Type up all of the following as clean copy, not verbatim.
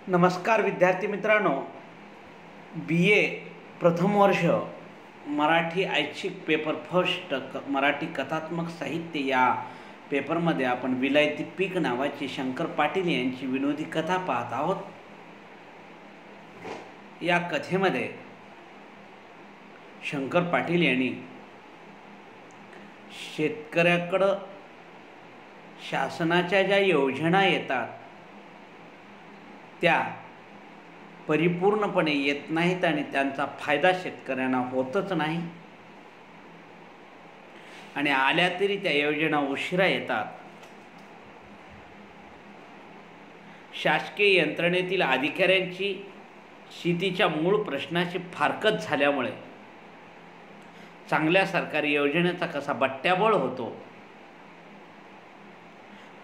नमस्कार विद्यार्थी मित्रांनो, BA प्रथम वर्ष मराठी ऐच्छिक पेपर फर्स्ट मराठी कथात्मक साहित्य या पेपरमध्ये आपण विलायती पीक नावाची शंकर पाटील यांची विनोदी कथा पाहत आहोत। या कथेमध्ये शंकर पाटील यांनी शेतकऱ्याकडे शासनाच्या ज्या योजना येतात त्या परिपूर्णपणे येत नाहीत आणि त्यांचा फायदा शेतकऱ्यांना होतच नाही आणि आल्या तरी त्या योजना उशिरा येतात। शासकीय यंत्रणेतील अधिकाऱ्यांची शेतीच्या मूळ प्रश्नाची फारकत झाल्यामुळे चांगल्या सरकारी योजनेचा कसा बट्ट्याबोळ होतो,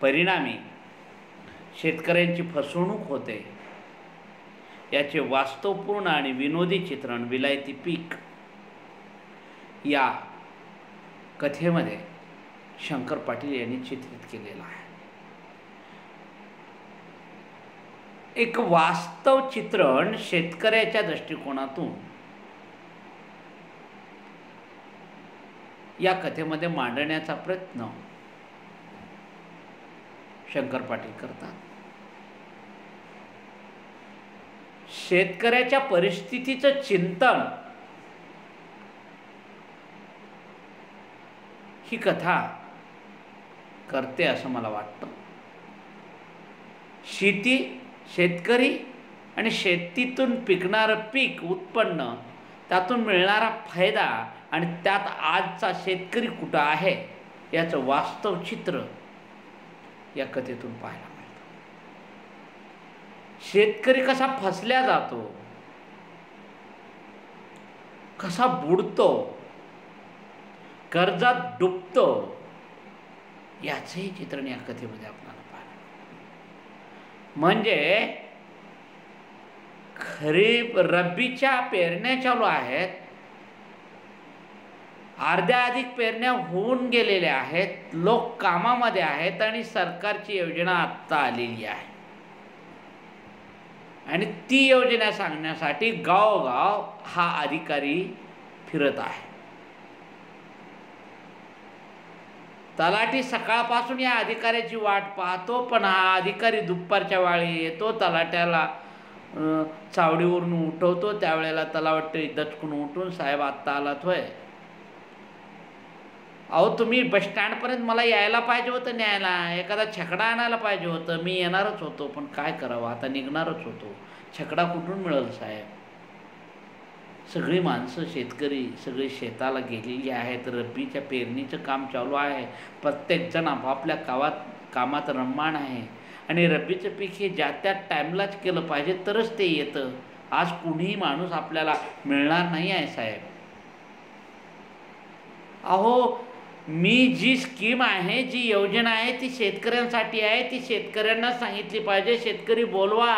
परिणामी शेतकऱ्यांची फसवणूक होते, याचे वास्तवपूर्ण आणि विनोदी चित्रण विलायती पीक या कथेमध्ये शंकर पाटील यांनी चित्रित केलेलं आहे। एक वास्तव चित्रण शेतकऱ्याच्या दृष्टिकोनातून या कथेमध्ये मांडण्याचा प्रयत्न शंकर पाटील करतात। शेतकऱ्याच्या परिस्थितीचं चिंतन ही कथा करते असं मला वाटतं। शेती, शेतकरी आणि शेतीतून पिकणारं पीक उत्पन्न, त्यातून मिळणारा फायदा आणि त्यात आजचा शेतकरी कुठं आहे याचं वास्तव चित्र या कथेतून पाहायला मिळतं। शेतकरी कसा फसल्या जातो, कसा बुडतो, कर्जात डुबतो, याचंही चित्रण या कथेमध्ये आपल्याला पाहायला मिळतं। म्हणजे खरीप रब्बीच्या पेरण्या चालू आहेत, अर्ध्या अधिक पेरण्या होऊन गेलेल्या आहेत, लोक कामामध्ये आहेत आणि सरकारची योजना आत्ता आलेली आहे आणि ती योजना सांगण्यासाठी गावोगाव हा अधिकारी फिरत आहे। तलाठी सकाळपासून या अधिकाऱ्याची वाट पाहतो, पण हा अधिकारी दुपारच्या वेळी येतो, तलाट्याला चावडीवरून उठवतो। त्यावेळेला तलावटी दचकून उठून, साहेब आत्ता आलात होय? अहो तुम्ही बस स्टँडपर्यंत मला यायला पाहिजे होतं, न्यायला एखादा छकडा आणायला पाहिजे होतं, मी येणारच होतो, पण काय करावं, आता निघणारच होतो, छकडा कुठून मिळेल साहेब? सगळी माणसं शेतकरी सगळी शेताला गेलेली आहेत, रब्बीच्या पेरणीचं काम चालू आहे, प्रत्येकजण आपापल्या कामात रममाण आहे आणि रब्बीचं पीक हे ज्या त्या टाईमलाच केलं पाहिजे तरच ते येतं। आज कुणीही माणूस आपल्याला मिळणार नाही आहे साहेब। अहो मी जी स्कीम आहे, जी योजना आहे ती शेतकऱ्यांसाठी आहे, ती शेतकऱ्यांना सांगितली पाहिजे, शेतकरी बोलवा।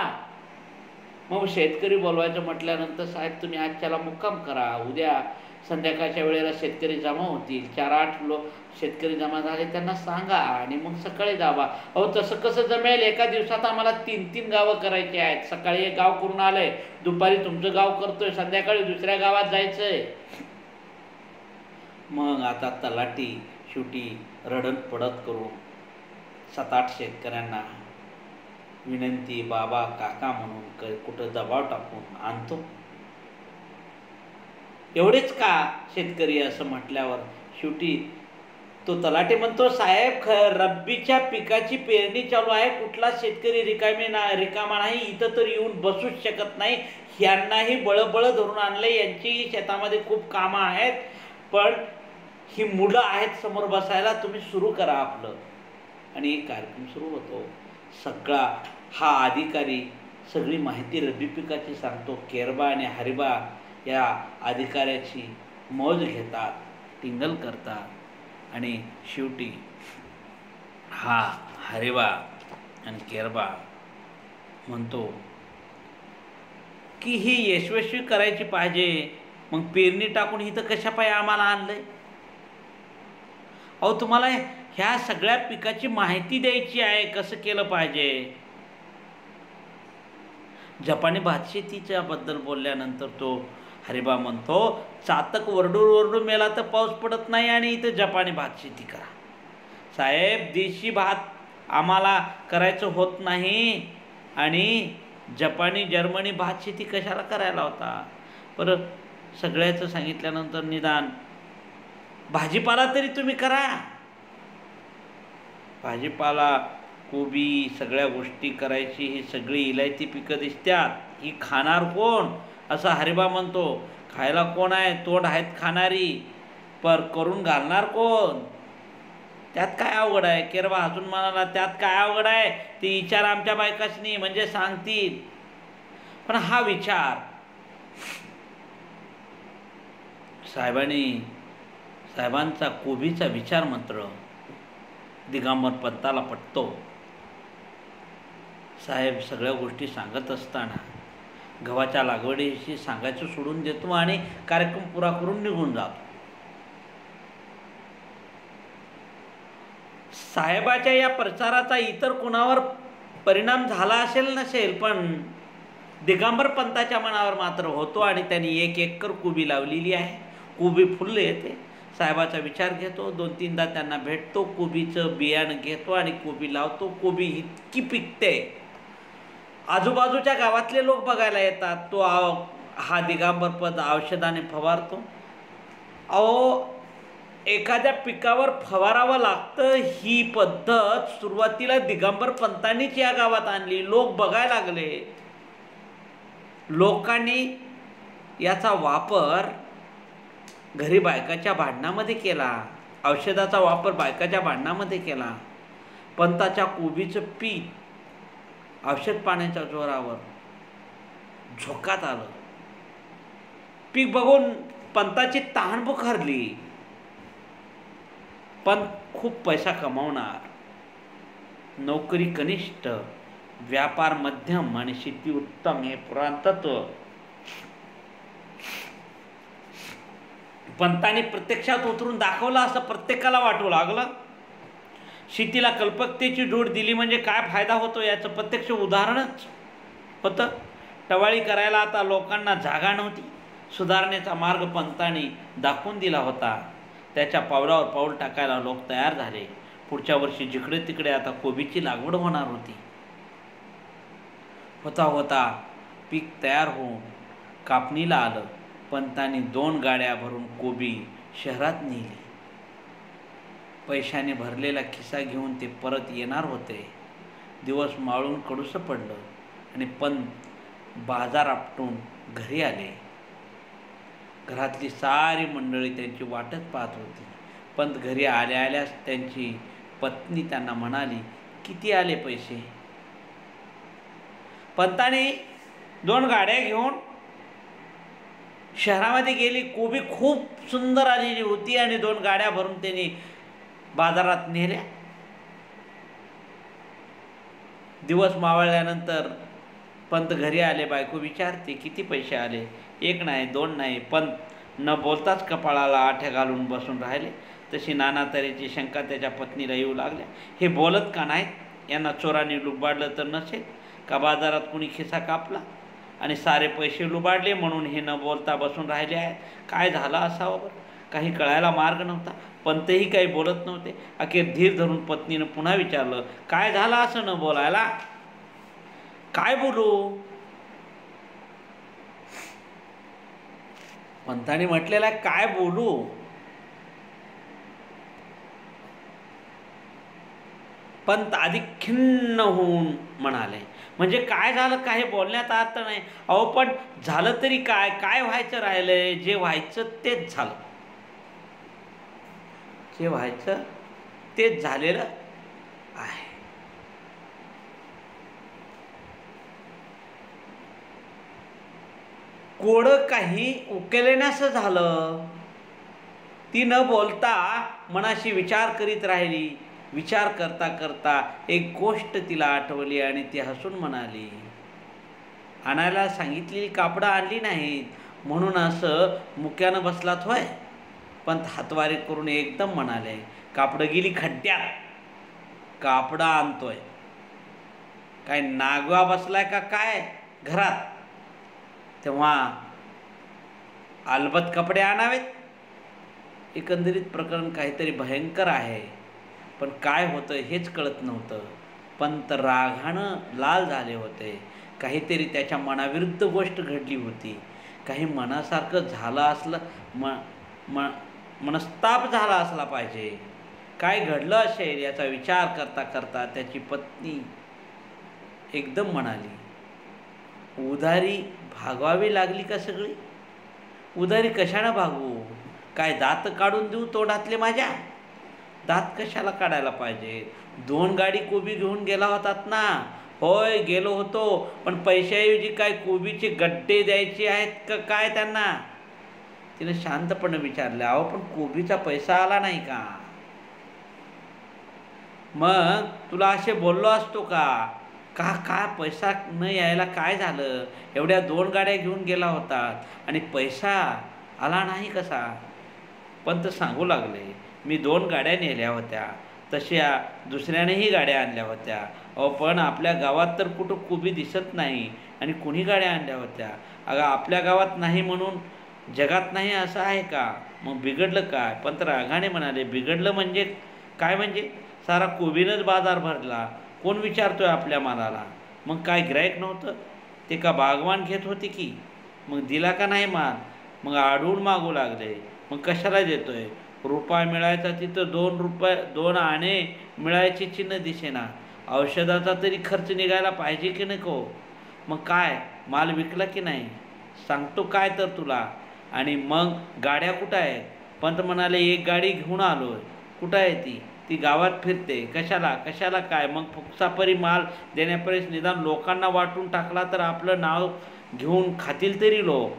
मग शेतकरी बोलवायचं म्हटल्यानंतर साहेब तुम्ही आजच्याला मुक्काम करा, उद्या संध्याकाळच्या वेळेला शेतकरी जमा होतील, 4-8 लोक शेतकरी जमा झाले त्यांना सांगा आणि मग सकाळी जावा। अहो तसं कसं जमेल? एका दिवसात आम्हाला 3-3 गावं करायची आहेत। सकाळी एक गाव करून आलंय, दुपारी तुमचं गाव करतोय, संध्याकाळी दुसऱ्या गावात जायचंय। मग आता तलाठी शेवटी रडत पडत करून 7-8 शेतकऱ्यांना विनंती, बाबा काका म्हणून कुठं दबाव टाकून आणतो। एवढेच का शेतकरी असं म्हटल्यावर शेवटी तो तलाठी म्हणतो, साहेब रब्बीच्या पिकाची पेरणी चालू आहे, कुठला शेतकरी रिकामा नाही, इथं तर येऊन बसूच शकत नाही, यांनाही बळबळ धरून आणले, यांची शेतामध्ये खूप कामं आहेत, पण ही मुलं आहेत समोर बसायला, तुम्ही सुरू करा आपलं। आणि एक कार्यक्रम सुरू होतो। सगळा हा अधिकारी सगळी माहिती रब्बी पिकाची सांगतो। केरबा आणि हरिबा या अधिकाऱ्याची मौज घेतात, टिंगल करतात आणि शेवटी हा हरिबा आणि केरबा म्हणतो की ही यशस्वी करायची पाहिजे, मग पेरणी टाकून इथं कशा पाय आम्हाला आणलंय? अहो तुम्हाला ह्या सगळ्या पिकाची माहिती द्यायची आहे, कसं केलं पाहिजे। जपानी भातशेतीच्या बद्दल बोलल्यानंतर तो हरिबा म्हणतो, चातक वरडून वरडून मेला तर पाऊस पडत नाही आणि इथं जपानी भातशेती करा. साहेब, देशी भात आम्हाला करायचं होत नाही आणि जपानी जर्मनी भातशेती कशाला करायला होता. परत सगळ्याचं सांगितल्यानंतर निदान भाजीपाला तरी तुम्ही करा. भाजीपाला, कोबी, सगळ्या गोष्टी करायची, ही सगळी इलायती पिकं दिसतात, ही खाणार कोण असं हरिबा म्हणतो. खायला कोण आहे, तोंड आहेत खाणारी, पर करून घालणार कोण. त्यात काय अवघड आहे. केरबा हसून म्हणाला, त्यात काय अवघड आहे, ते विचार आमच्या बायकासनी, म्हणजे सांगतील. पण हा विचार साहेबांचा कोबीचा विचार मात्र दिगंबर पंताला पटतो. साहेब सगळ्या गोष्टी सांगत असताना गव्हाच्या लागवडीशी सांगायचं सोडून देतो आणि कार्यक्रम पुरा करून निघून जातो. साहेबाच्या या प्रचाराचा इतर कुणावर परिणाम झाला असेल नसेल, पण दिगंबर पंताच्या मनावर मात्र होतो आणि त्यांनी 1 एकर कोबी लावलेली आहे. कोबी फुलले येते. साहेबाचा विचार घेतो, 2-3दा त्यांना भेटतो, कोबीचं बियाणं घेतो आणि कोबी लावतो. कोबी इतकी पिकते, आजूबाजूच्या गावातले लोक बघायला येतात. तो हा दिगंबर पंत औषधाने फवारतो. अहो, एखाद्या पिकावर फवारावं लागतं, ही पद्धत सुरुवातीला दिगंबर पंतांनीच या गावात आणली. लोक बघायला लागले. लोकांनी याचा वापर घरी बायकाच्या भांडणामध्ये केला. औषधाचा वापर बायकाच्या भांडणामध्ये केला. पंताच्या कोबीचं पीक औषध पाण्याच्या जोरावर झोकात आलं. पीक बघून पंताची तहान बुखारली. पण खूप पैसा कमावणार, नोकरी कनिष्ठ, व्यापार मध्यम आणि शेती उत्तम, हे पुराण तत्व पंतांनी प्रत्यक्षात उतरून दाखवलं असं प्रत्येकाला वाटू लागलं. शेतीला कल्पकतेची जोड दिली म्हणजे काय फायदा होतो याचं प्रत्यक्ष उदाहरणच होतं. टवाळी करायला आता लोकांना जागा नव्हती. सुधारणेचा मार्ग पंतांनी दाखवून दिला होता. त्याच्या पावलावर पाऊल टाकायला लोक तयार झाले. पुढच्या वर्षी जिकडे तिकडे आता कोबीची लागवड होणार होती. होता पीक तयार होऊन कापणीला आलं. पंतांनी 2 गाड्या भरून कोबी शहरात नेली. पैशाने भरलेला खिसा घेऊन ते परत येणार होते. दिवस मावळून कडूसं पडलं आणि पंत बाजार आपटून घरी आले. घरातली सारी मंडळी त्यांची वाटच पाहत होती. पंत घरी आल्यास त्यांची पत्नी त्यांना म्हणाली, किती आले पैसे. पंतांनी 2 गाड्या घेऊन शहरामध्ये गेली. कोबी खूप सुंदर आलेली होती आणि 2 गाड्या भरून त्यांनी बाजारात नेल्या. दिवस मावळल्यानंतर पंत घरी आले. बायको विचारते, किती पैसे आले. 1 नाही, 2 नाही. पंत न बोलताच कपाळाला आठ्या घालून बसून राहिले. तशी नाना तऱ्हेची शंका त्याच्या पत्नीला येऊ लागल्या. हे बोलत का नाहीत? यांना चोराने लुबाडलं तर नसेल का? बाजारात कुणी खिसा कापला आणि सारे पैसे लुबाडले म्हणून हे न बोलता बसून राहिले आहेत. काय झालं असावं बरं? काही कळायला मार्ग नव्हता. पंतही काही बोलत नव्हते. अखेर धीर धरून पत्नीनं पुन्हा विचारलं, काय झालं असं न बोलायला? काय बोलू? पंतांनी म्हटलेला काय बोलू? पंत अधिक खिन्न होऊन म्हणाले, म्हणजे काय झालं, काही बोलण्यात अर्थ नाही. अहो पण झालं तरी काय? काय व्हायचं राहिलंय? जे व्हायचं तेच झालं. जे व्हायचं तेच झालेलं आहे. कोडं काही उकेलण्याचं झालं. ती न बोलता मनाशी विचार करीत राहिली. विचार करता करता एक गोष्ट तिला आठवली आणि ती हसून म्हणाली, आणायला सांगितलेली कापडं आणली नाहीत म्हणून असं मुक्यानं बसलात होय? पण हातवारे करून एकदम म्हणाले, कापडं गेली खड्ड्यात, कापडं आणतोय. काय नागवा बसलाय का काय? घरात, तेव्हा अलबत कपडे आणावेत. एकंदरीत प्रकरण काहीतरी भयंकर आहे, पण काय होतं हेच कळत नव्हतं. पंत रागानं लाल झाले होते. काहीतरी त्याच्या मनाविरुद्ध गोष्ट घडली होती. काही मनासारखं झालं असलं, मनस्ताप झाला असला पाहिजे. काय घडलं असेल याचा विचार करता करता त्याची पत्नी एकदम म्हणाली, उधारी भागवावी लागली का सगळी? उधारी कशानं भागवू? काय दात काढून देऊ तोंडातले माझ्या? दात कशाला काढायला पाहिजे? 2 गाडी कोबी घेऊन गेला होतात ना? होय गेलो होतो, पण पैशाऐवजी काय कोबीचे गड्डे द्यायचे आहेत का काय त्यांना? तिने शांतपणे विचारले, अहो पण कोबीचा पैसा आला नाही का? मग तुला असे बोललो असतो का? का पैसा न यायला काय झालं? एवढ्या 2 गाड्या घेऊन गेला होतात आणि पैसा आला नाही कसा? पंत सांगू लागले, मी 2 गाड्या नेल्या होत्या, तशा दुसऱ्यानेही गाड्या आणल्या होत्या. अहो पण आपल्या गावात तर कुठं कोबी दिसत नाही आणि कुणी गाड्या आणल्या होत्या? अगं आपल्या गावात नाही म्हणून जगात नाही असं आहे का? मग बिघडलं काय? पंत रागाने म्हणाले, बिघडलं म्हणजे काय? म्हणजे सारा कोबीनंच बाजार भरला. कोण विचारतोय आपल्या मालाला? मग काय गिऱ्हाईक नव्हतं? ते का बागवान घेत होते की? मग दिला का नाही माल? मग आढळून मागू लागले. मग कशाला देतोय? रुपये मिळायचा तिथं 2 आणे मिळायचे चिन्ह दिसेना. औषधाचा तरी खर्च निघायला पाहिजे की नको? मग काय माल विकला की नाही? सांगतो काय तर तुला. आणि मग गाड्या कुठं आहेत? पंत म्हणाले, 1 गाडी घेऊन आलोय. कुठं आहे ती? ती गावात फिरते. कशाला काय? मग फुकसापरी माल देण्यापर्यंत निदान लोकांना वाटून टाकला तर आपलं नाव घेऊन खातील तरी लोक.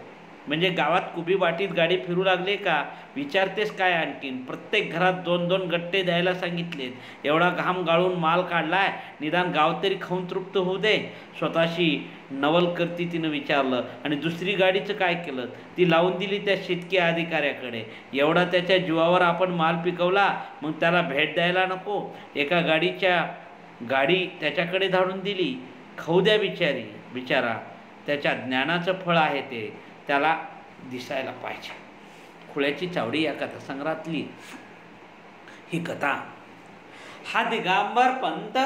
म्हणजे गावात कुबी वाटीत गाडी फिरू लागले का? विचारतेस काय आणखीन? प्रत्येक घरात 2-2 गट्टे द्यायला सांगितलेत. एवढा घाम गाळून माल काढलाय, निदान गाव तरी खाऊन तृप्त होऊ दे. स्वतःशी नवल करती तिनं विचारलं, आणि दुसरी गाडीचं काय केलं? ती लावून दिली त्या शेतकी अधिकाऱ्याकडे. एवढा त्याच्या जीवावर आपण माल पिकवला, मग त्याला भेट द्यायला नको? एका गाडी त्याच्याकडे धाडून दिली. खाऊ द्या बिचारा, त्याच्या ज्ञानाचं फळ आहे ते, त्याला दिसायला पाहिजे. खुळ्याची चावडी या कथासंग्रहातली ही कथा. हा दिगंबर पंत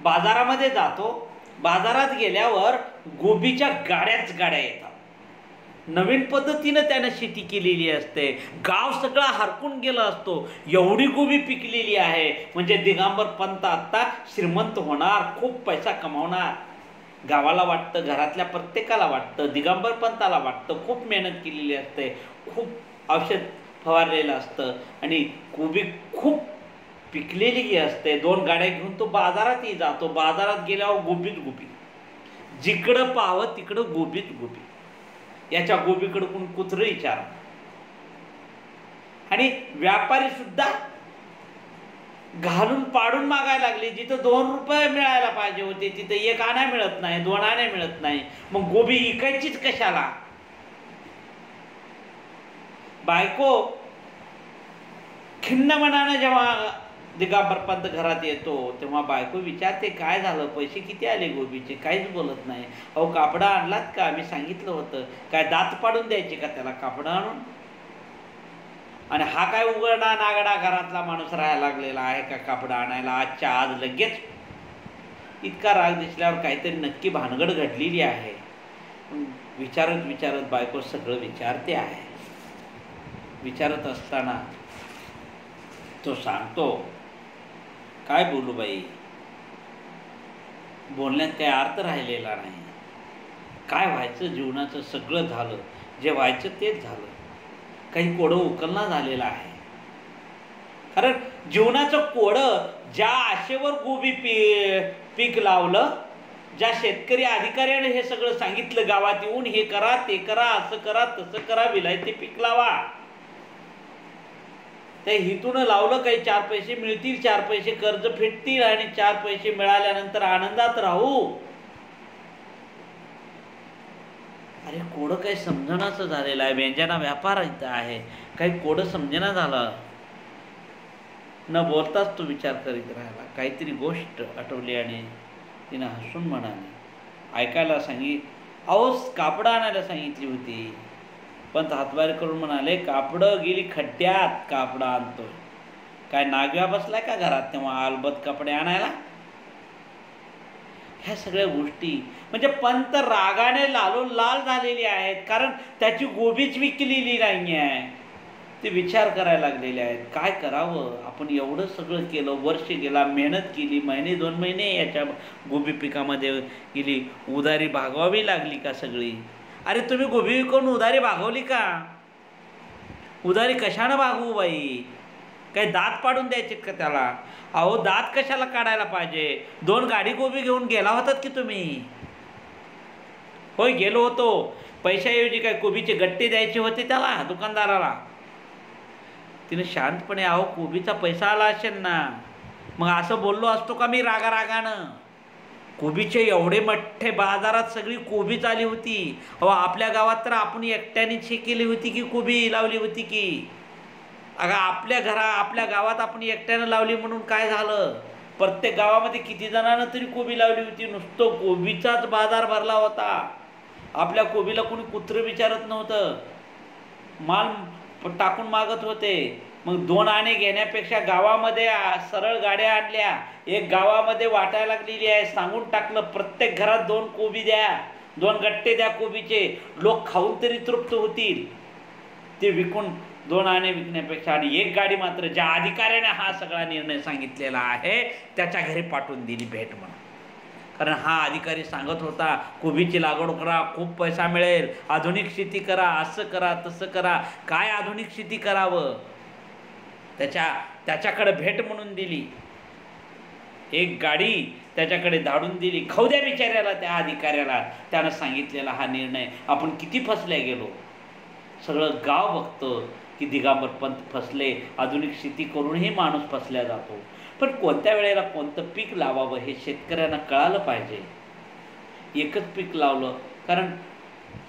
बाजारामध्ये जातो. बाजारात गेल्यावर गोबीच्या गाड्या येतात. नवीन पद्धतीनं त्यानं शेती केलेली असते. गाव सगळा हरकून गेला असतो. एवढी गोबी पिकलेली आहे म्हणजे दिगंबर पंत आत्ता श्रीमंत होणार, खूप पैसा कमावणार. गावाला वाटतं, घरातल्या प्रत्येकाला वाटतं, दिगंबर पंताला वाटतं. खूप मेहनत केलेली असते, खूप औषध फवारलेलं असतं आणि कोबी खूप पिकलेली असते. 2 गाड्या घेऊन तो बाजारातही जातो. बाजारात गेल्यावर गोबीच गोबी, जिकडं पाहावं तिकडं गोबीच गोबी. याच्या गोबीकडं कोण कुत्रं विचार. आणि व्यापारी सुद्धा घालून पाडून मागायला लागले. जिथं 2 रुपये मिळायला पाहिजे होते तिथं 1 आणा मिळत नाही, 2 आणे मिळत नाही. मग गोबी इकायचीच कशाला? बायको खिन्न मनानं जेव्हा दिगंबर पंत घरात येतो तेव्हा बायको विचारते, काय झालं? पैसे किती आले गोबीचे? काहीच बोलत नाही. अहो कापडं आणलात का? मी सांगितलं होतं. काय दात पाडून द्यायचे का त्याला कापडं आणून? आणि हा काय उघडा नागडा घरातला माणूस राहायला लागलेला आहे का कापडं आणायला आजच्या आज लगेच? इतका राग दिसल्यावर काहीतरी नक्की भानगड घडलेली आहे. विचारत बायको सगळं विचारते आहे. विचारत असताना तो सांगतो, काय बोलू बाई, बोलण्यात काही अर्थ राहिलेला नाही. काय व्हायचं जीवनाचं सगळं झालं, जे व्हायचं तेच झालं. काही कोडं उकलना झालेलं आहे. कारण जीवनाचं कोडं ज्या आशेवर गोबी पीक लावलं, ज्या शेतकरी अधिकाऱ्याने हे सगळं सांगितलं गावात येऊन, हे करा ते करा, असं करा तसं करा, विलायती पीक लावा, त्या हितून लावलं. काही 4 पैसे मिळतील, 4 पैसे कर्ज फेडतील आणि 4 पैसे मिळाल्यानंतर आनंदात राहू. अरे कोडं काही समजण्याचं झालेलं आहे. व्यंजना व्यापार इथं आहे, काही कोडं समजना झालं. न बोलताच तो विचार करीत राहिला. काहीतरी गोष्ट आठवली आणि तिनं हसून म्हणाली, ऐकायला अहो कापडं आणायला सांगितली होती. पंत हातबाहेर करून म्हणाले, कापडं गेली खड्ड्यात, कापडं आणतोय. काय नागव्या बसलाय का घरात तेव्हा अलबत कपडे आणायला? ह्या सगळ्या गोष्टी म्हणजे पंत रागाने लाल झालेली आहेत, कारण त्याची गोबीच विकलेली नाही आहे. ते विचार करायला लागलेले आहेत, काय करावं. आपण एवढं सगळं केलं, वर्ष गेला, मेहनत केली, महिने 2 महिने याच्या गोबी पिकामध्ये गेली, उधारी भागवावी लागली का सगळी? अरे तुम्ही गोबी विकून उधारी भागवली का? उधारी कशानं भागवू बाई? काही दात पाडून द्यायचे का त्याला? अहो दात कशाला काढायला पाहिजे? 2 गाडी गोबी घेऊन गेला होतात की तुम्ही? होय गेलो होतो. पैशाऐवजी काय कोबीचे गट्टे द्यायचे होते त्याला, दुकानदाराला. तिने शांतपणे, अहो कोबीचा पैसा आला असेल ना, मग असं बोललो असतो का मी रागानं? कोबीचे एवढे मोठे बाजारात सगळी कोबीच आली होती. अहो आपल्या गावात तर आपण एकट्यानेच हे केली होती की कोबी लावली होती की? अगं आपल्या गावात आपण एकट्यानं लावली म्हणून काय झालं? प्रत्येक गावामध्ये किती जणांना तरी कोबी लावली होती. नुसतं कोबीचाच बाजार भरला होता. आपल्या कोबीला कोणी कुत्रं विचारत नव्हतं, माल टाकून मागत होते. मग 2 आणे घेण्यापेक्षा गावामध्ये सरळ गाड्या आणल्या, एक गावामध्ये वाटायला लागलेली आहे, सांगून टाकलं प्रत्येक घरात 2 कोबी द्या, 2 गट्टे द्या कोबीचे. लोक खाऊन तरी तृप्त होतील. ते विकून 2 आणे विकण्यापेक्षा. आणि एक गाडी मात्र ज्या अधिकाऱ्याने हा सगळा निर्णय सांगितलेला आहे त्याच्या घरी पाठवून दिली भेट म्हणून. कारण हा अधिकारी सांगत होता, कोबीची लागवड करा, खूप पैसा मिळेल, आधुनिक शेती करा, असं करा तसं करा. काय आधुनिक शेती करावं? त्याच्याकडे भेट म्हणून दिली, एक गाडी त्याच्याकडे धाडून दिली. खाऊ द्या बिचाऱ्याला, त्या अधिकाऱ्याला. त्यानं सांगितलेला हा निर्णय. आपण किती फसल्या गेलो. सगळं गाव बघतं की दिगंबर पंत फसले. आधुनिक शेती करूनही माणूस फसल्या जातो. पण कोणत्या वेळेला कोणतं पीक लावावं हे शेतकऱ्यांना कळालं पाहिजे. एकच पीक लावलं, कारण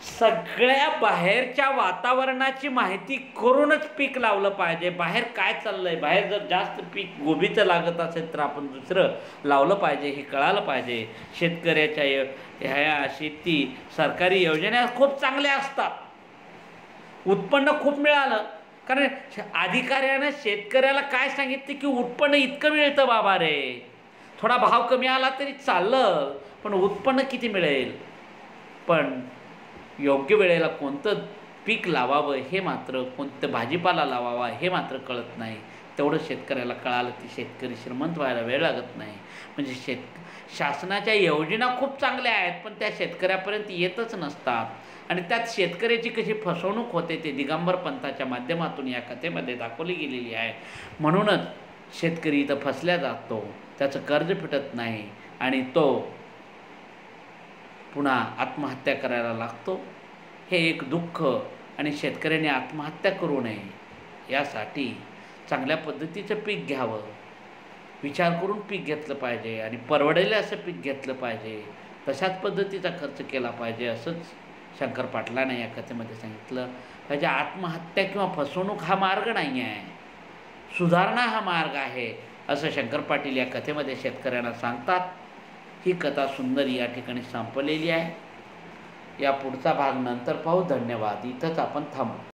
सगळ्या बाहेरच्या वातावरणाची माहिती करूनच पीक लावलं पाहिजे. बाहेर काय चाललंय, बाहेर जर जास्त पीक गोबीचं लागत असेल तर आपण दुसरं लावलं पाहिजे हे कळालं पाहिजे. शेतकऱ्याच्या ह्या शेती सरकारी योजना खूप चांगल्या असतात, उत्पन्न खूप मिळालं. कारण अधिकाऱ्यानं शेतकऱ्याला काय सांगितलं की उत्पन्न इतकं मिळतं बाबा रे, थोडा भाव कमी आला तरी चाललं, पण उत्पन्न किती मिळेल. पण योग्य वेळेला कोणतं पीक लावावं हे मात्र, कोणतं भाजीपाला लावावा हे मात्र कळत नाही. तेवढं शेतकऱ्याला कळालं की शेतकरी श्रीमंत व्हायला वेळ लागत नाही. म्हणजे शासनाच्या योजना खूप चांगल्या आहेत, पण त्या शेतकऱ्यापर्यंत येतच नसतात. आणि त्यात शेतकऱ्याची कशी फसवणूक होते ते दिगंबर पंथाच्या माध्यमातून या कथेमध्ये दाखवली गेलेली आहे. म्हणूनच शेतकरी इथं फसल्या जातो, त्याचं कर्ज फिटत नाही आणि तो पुन्हा आत्महत्या करायला लागतो. हे एक दुःख. आणि शेतकऱ्याने आत्महत्या करू नये यासाठी चांगल्या पद्धतीचं पीक घ्यावं, विचार करून पीक घेतलं पाहिजे आणि परवडेल असं पीक घेतलं पाहिजे, तशाच पद्धतीचा खर्च केला पाहिजे, असंच शंकर पाटलाने या कथेमध्ये सांगितलं पाहिजे. आत्महत्या किंवा फसवणूक हा मार्ग नाही आहे, सुधारणा हा मार्ग आहे, असं शंकर पाटील या कथेमध्ये शेतकऱ्यांना सांगतात. ही कथा सुंदर या ठिकाणी संपलेली आहे. या पुढचा भाग नंतर पाहू. धन्यवाद. इथंच आपण थांबू.